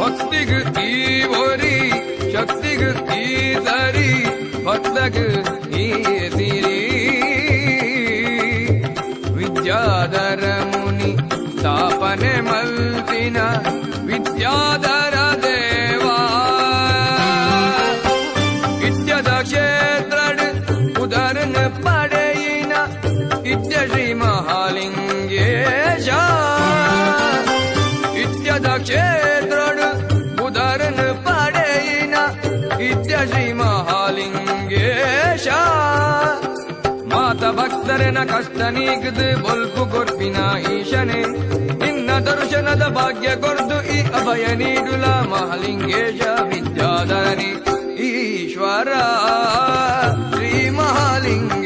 ಭಕ್ತಿಗ್ ಈ ಒರಿ ಶಕ್ತಿಗ್ ಈ ಸರಿ ಭಕ್ತಗ್ ಈ ಸಿರಿ ವಿದ್ಯಾಧರ ಮುನಿ ಸ್ಥಾಪನೆ ಮಲ್ತಿನ ವಿದ್ಯಾಧರ ದೇವಾ ಇತ್ಯದ ಕ್ಷೇತ್ರಡ್ ಉದರನ್ ಪಡೆಯಿನ ಇತ್ಯ ಶ್ರೀ ಮಹಾಲಿಂಗೇಶ ಇತ್ಯದ ಕ್ಷೇತ್ರಡ್ ಉದರನ್ ಪಡೆಯಿನ ಇತ್ಯ ಶ್ರೀ ಮಹಾಲಿಂಗೇಶ ಮಾತ ಭಕ್ತರನ ಕಷ್ಟ ನೀಗದು ಬೊಲ್ಪು ಕೊರ್ಪಿನ ಈಶನೆ ನಿನ್ನ ದರ್ಶನದ ಭಾಗ್ಯ ಕೊರ್ದು ಈ ಅಭಯ ನೀಡುಲ ಮಹಾಲಿಂಗೇಶ ವಿದ್ಯಾಧರನಿ ಈಶ್ವರ ಶ್ರೀ ಮಹಾಲಿಂಗ